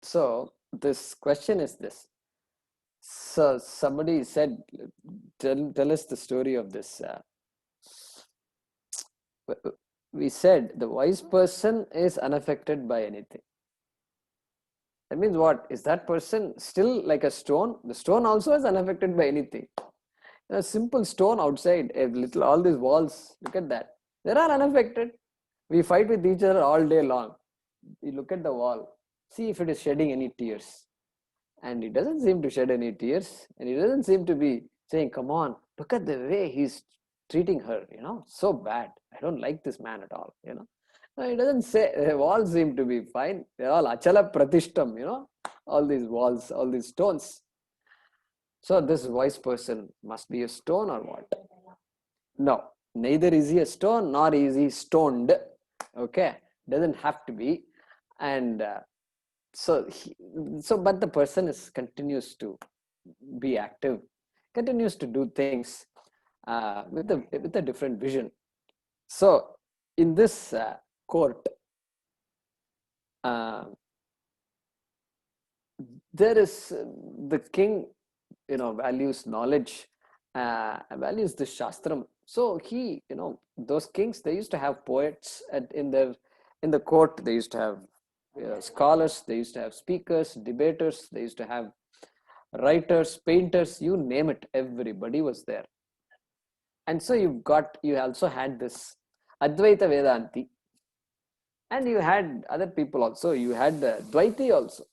So this question is this. So somebody said, tell us the story of this. We said the wise person is unaffected by anything. That means what? Is that person still like a stone? The stone also is unaffected by anything. A simple stone outside, a little, all these walls, look at that. They are unaffected. We fight with each other all day long. You look at the wall, see if it is shedding any tears. And it doesn't seem to shed any tears. And it doesn't seem to be saying, come on, look at the way he's treating her, so bad. I don't like this man at all. No, it doesn't say, the walls seem to be fine. They're all achala pratishtam, all these walls, all these stones. So this wise person must be a stone or what? No, neither is he a stone nor is he stoned. Okay, doesn't have to be. And but the person continues to be active, continues to do things with a different vision. So in this court, uh, there is the king, values knowledge, values the shastram. So he, those kings, they used to have poets in the court. They used to have scholars, they used to have speakers, debaters, they used to have writers, painters, you name it, everybody was there. And so you also had this Advaita Vedanti, and you had other people also. You had Dvaiti also.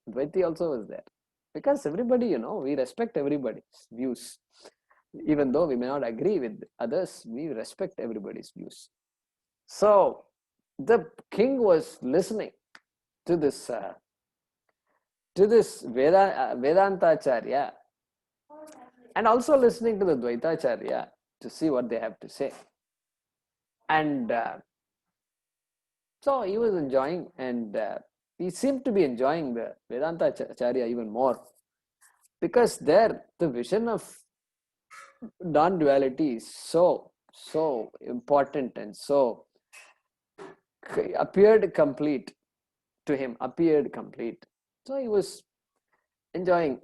Dvaiti also was there. Because everybody, we respect everybody's views. Even though we may not agree with others, we respect everybody's views. So the king was listening to this Vedantacharya, and also listening to the Dvaitacharya to see what they have to say. And so he was enjoying, and he seemed to be enjoying the Vedantacharya even more, because there the vision of non-duality is so important, and so appeared complete to him, appeared complete. So he was enjoying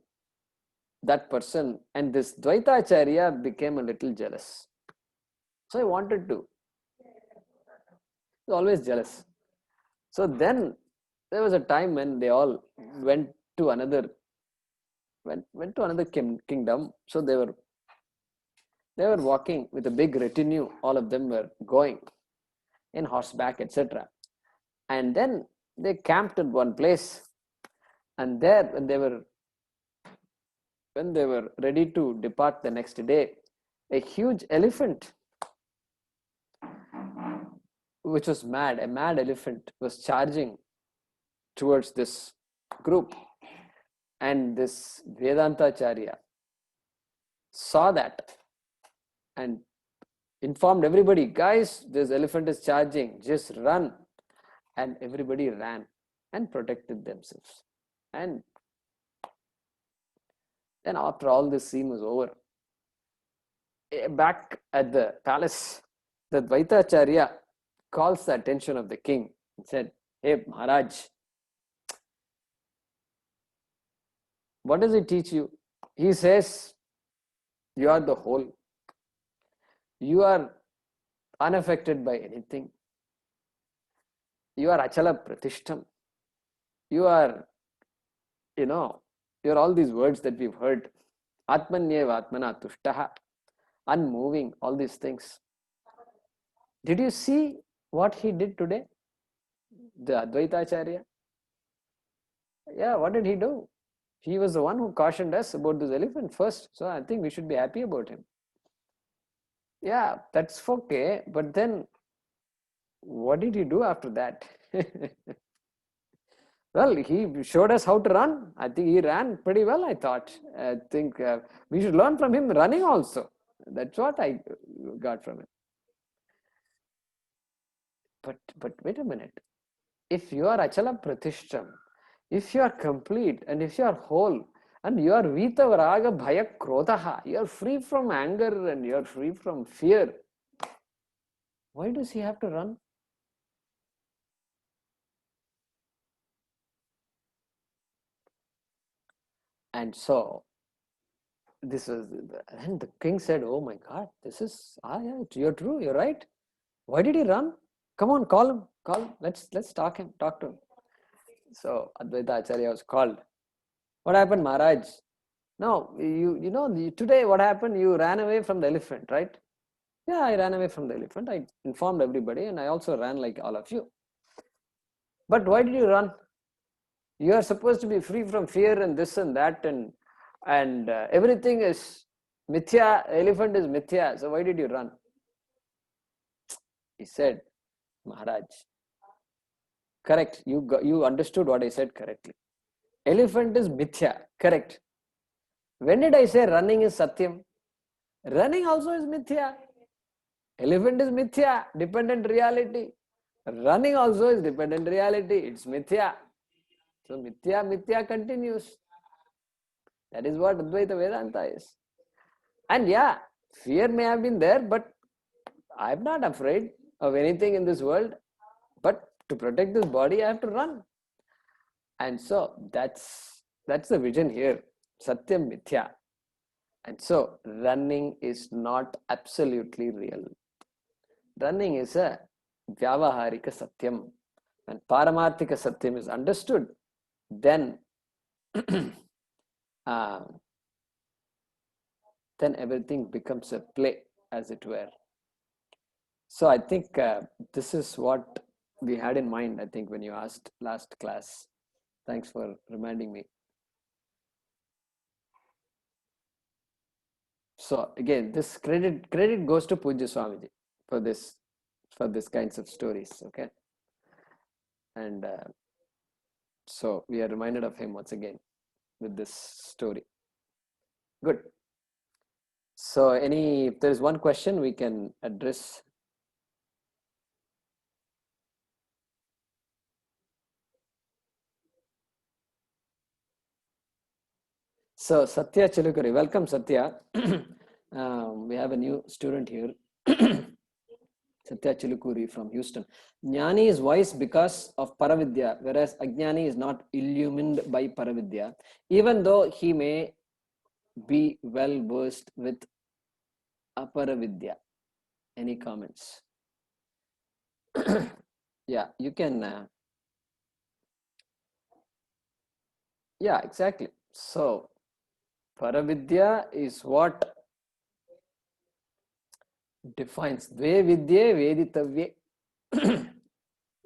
that person, and this Dvaitacharya became a little jealous. So he wanted to. He was always jealous. So then there was a time when they all went to another kingdom. So they were walking with a big retinue. All of them were going in horseback, etc. And then they camped at one place. And there, when they were ready to depart the next day, a huge elephant, which was mad, a mad elephant, was charging towards this group. And this Vedantacharya saw that and informed everybody, guys, this elephant is charging, just run. And everybody ran and protected themselves. And then after all this scene was over, back at the palace, the Dvaitacharya calls the attention of the king and said, hey Maharaj, what does it teach you? He says, you are the whole. You are unaffected by anything. You are achala pratishtam. You are, you're all these words that we've heard. Atmanyeva atmana tushtaha. Unmoving, all these things. Did you see what he did today? The Advaitacharya? Yeah, what did he do? He was the one who cautioned us about this elephant first. So I think we should be happy about him. Yeah, that's okay. But then what did he do after that? Well, he showed us how to run. I think he ran pretty well, I thought. I think we should learn from him running also. That's what I got from him. But wait a minute. If you are achala pratishtam, if you are complete and if you are whole, and you are vita raga bhaya krodhaha, you are free from anger and you are free from fear, why does he have to run? And so this was, and the king said, "Oh my God, this is, yeah, you're true, you're right. Why did he run? Come on, call him, call him. Let's talk to him." So Advaita Acharya was called. What happened, Maharaj? No, you know, today what happened? You ran away from the elephant, right? Yeah, I ran away from the elephant. I informed everybody, and I also ran like all of you. But why did you run? You are supposed to be free from fear and this and that, and everything is mithya. Elephant is mithya. So why did you run? He said, Maharaj, correct. You understood what I said correctly. Elephant is mithya. Correct. When did I say running is satyam? Running also is mithya. Elephant is mithya, dependent reality. Running also is dependent reality. It's mithya. So mithya continues. That is what Advaita Vedanta is. And yeah, fear may have been there, but I'm not afraid of anything in this world. But to protect this body, I have to run. And so that's the vision here. Satyam mithya. And so running is not absolutely real. Running is a vyavaharika satyam. When paramarthika satyam is understood, then uh, then everything becomes a play, as it were. So I think this is what we had in mind, I think, when you asked last class. Thanks for reminding me. So again, this credit goes to Pujya Swamiji for this kinds of stories. Okay, and so we are reminded of him once again with this story. Good. So if there is one question we can address. So Satya Chilukuri, welcome Satya. We have a new student here. Satya Chilukuri from Houston. Jnani is wise because of Paravidya, whereas Ajnani is not illumined by Paravidya, even though he may be well versed with Aparavidya. Any comments? Yeah, you can. Yeah, exactly. So, Paravidya is what defines Dve Vidye Veditavye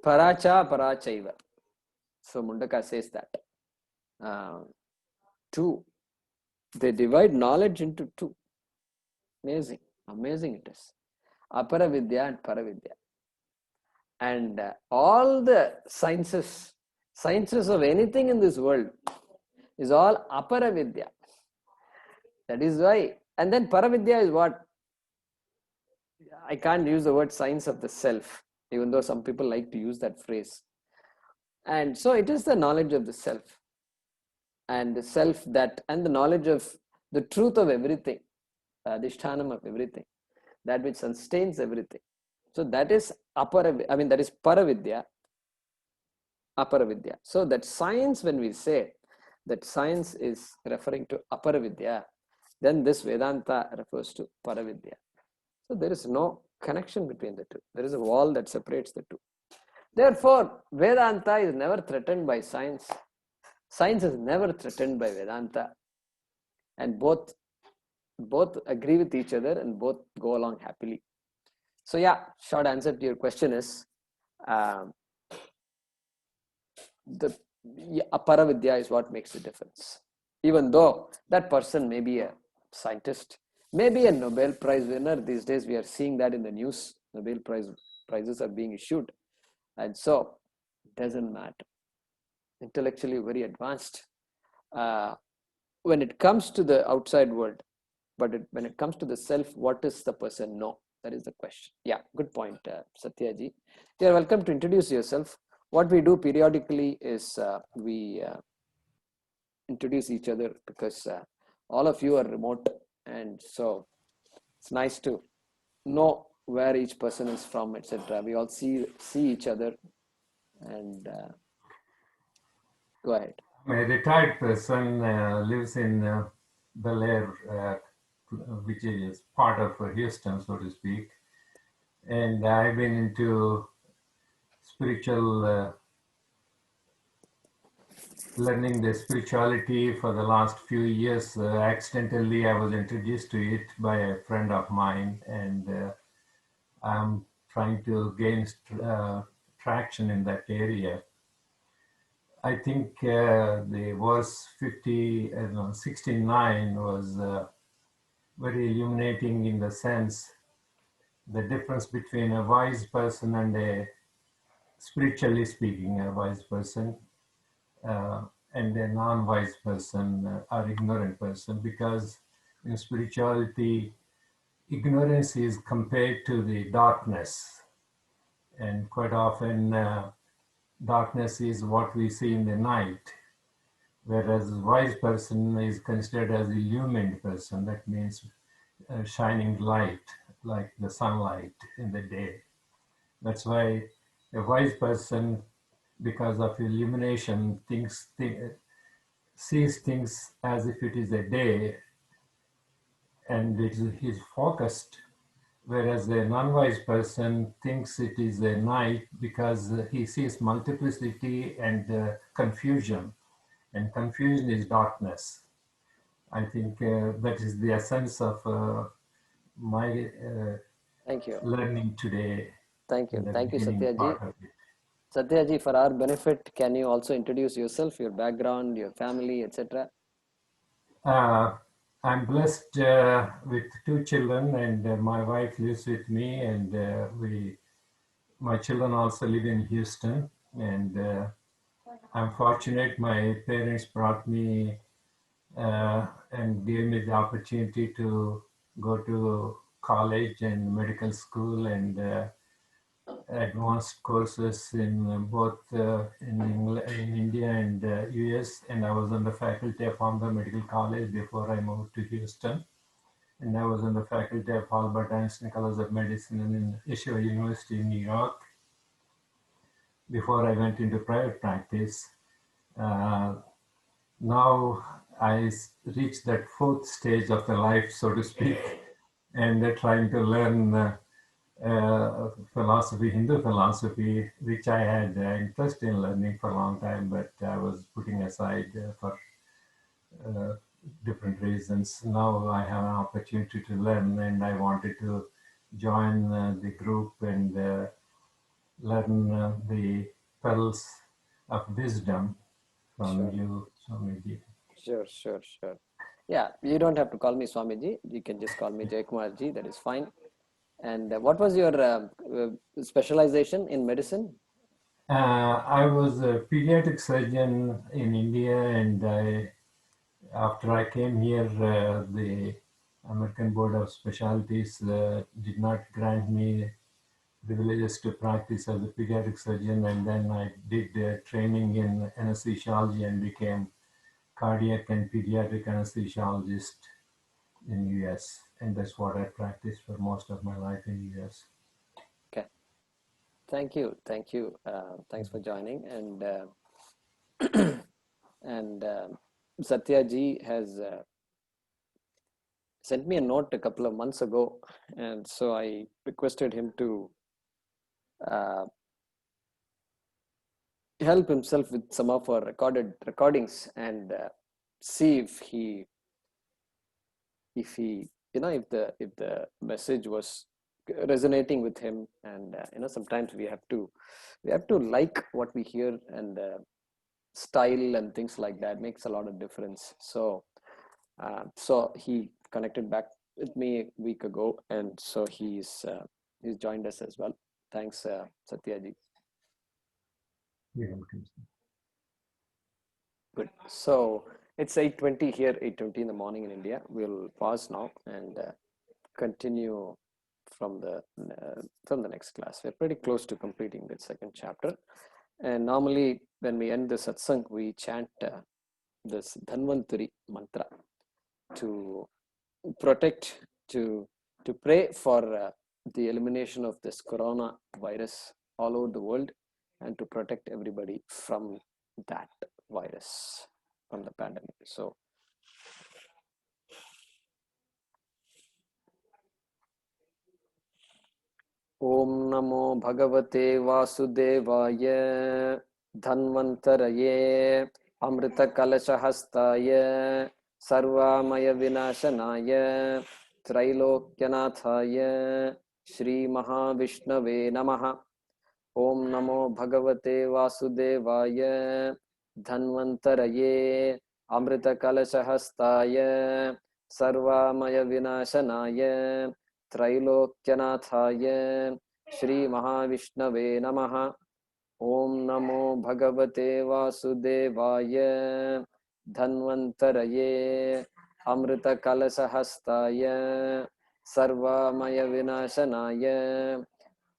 Paracha Parachaiva. So, Mundaka says that. Two. They divide knowledge into two. Amazing it is. Aparavidya and Paravidya. And all the sciences of anything in this world is all Aparavidya. That is why. And then Paravidya is what? I can't use the word science of the self, even though some people like to use that phrase. And so it is the knowledge of the self. And the self and the knowledge of the truth of everything, the adhishthanam of everything, that which sustains everything. So that is that is Paravidya, Aparavidya. So that science, when we say that science is referring to Aparavidya, then this Vedanta refers to Paravidya. So there is no connection between the two. There is a wall that separates the two. Therefore, Vedanta is never threatened by science. Science is never threatened by Vedanta. And both agree with each other and both go along happily. So yeah, short answer to your question is the Aparavidya is what makes the difference. Even though that person may be a scientist, maybe a Nobel Prize winner. These days we are seeing that in the news. Nobel prizes are being issued. And so it doesn't matter. Intellectually very advanced when it comes to the outside world. But when it comes to the self, what does the person know? That is the question. Yeah, good point, Satyaji. You are welcome to introduce yourself. What we do periodically is we introduce each other because all of you are remote, and so it's nice to know where each person is from, etc. We all see each other, and go ahead. I'm a retired person, lives in Bel Air, which is part of Houston, so to speak. And I've been into spiritual, learning the spirituality for the last few years. Accidentally, I was introduced to it by a friend of mine, and I'm trying to gain traction in that area. I think the verse 50, no, 69 was very illuminating in the sense the difference between a wise person and a, spiritually speaking, a wise person uh, and a non-wise person or ignorant person, because in spirituality ignorance is compared to the darkness, and quite often darkness is what we see in the night, whereas wise person is considered as illumined person. That means shining light, like the sunlight in the day. That's why a wise person, because of illumination, sees things as if it is a day, and he's focused, whereas a non-wise person thinks it is a night because he sees multiplicity and confusion, and confusion is darkness. I think that is the essence of my Thank you. learning today Thank in you. the Thank you, beginning Satyaji. part of it. Satyaji, for our benefit, can you also introduce yourself, your background, your family, etc.? Uh, I'm blessed with two children, and my wife lives with me, and my children also live in Houston, and I'm fortunate. My parents brought me and gave me the opportunity to go to college and medical school and advanced courses in both in India and US. And I was on the faculty of Harvard Medical College before I moved to Houston. And I was on the faculty of Albert Einstein College of Medicine in Yeshiva University in New York before I went into private practice. Uh, Now I reached that fourth stage of the life, so to speak, and trying to learn philosophy, Hindu philosophy, which I had interest in learning for a long time, but I was putting aside for uh, different reasons. Now I have an opportunity to learn, and I wanted to join the group and learn the pearls of wisdom from Sure, you, Swamiji. sure. Yeah, you don't have to call me Swamiji. You can just call me Jaykumarji. That is fine. And what was your specialization in medicine? I was a pediatric surgeon in India, and after I came here, the American Board of Specialties did not grant me privileges to practice as a pediatric surgeon, and then I did training in anesthesiology and became cardiac and pediatric anesthesiologist in US, and that's what I practiced for most of my life in US. Okay, thank you. Thanks for joining. And Satya ji has sent me a note a couple of months ago, and so I requested him to uh, help himself with some of our recorded recordings and see if he if the message was resonating with him. And sometimes we have to like what we hear, and style and things like that makes a lot of difference. So so he connected back with me a week ago, and so he's joined us as well. Thanks, Satyaji. You're welcome. Good. So it's 8:20 here, 8:20 in the morning in India. We'll pause now and continue from the next class. We're pretty close to completing the second chapter. And normally, when we end the satsang, we chant this Dhanvantari mantra to protect, to to pray for the elimination of this corona virus all over the world, and to protect everybody from that virus. from the pandemic. So Om Namo Bhagavate Vasudevaya Dhanvantaraye Amrita Kalashahastaya Sarvamaya Vinashanaya Trailokyanathaye Shri Mahavishnave Namaha. Om Namo Bhagavate Vasudevaya Dhanvantaraye Amrita Kalashahastaya Sarvamaya Vinashanaya Trailokyanathaye Shri Mahavishnave Namaha. Om Namo Bhagavate Vasudevaya Dhanvantaraye Amrita Kalashahastaya Sarvamaya Vinashanaya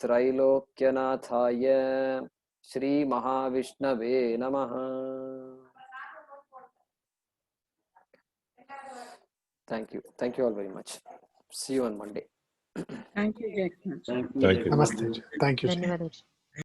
Trailokyanathaye Shri Mahavishnave Namaha. Thank you. Thank you all very much. See you on Monday. Thank you, Jack. Thank you. Thank you. Jacob. Namaste. Thank you. ధన్యవాదాలు.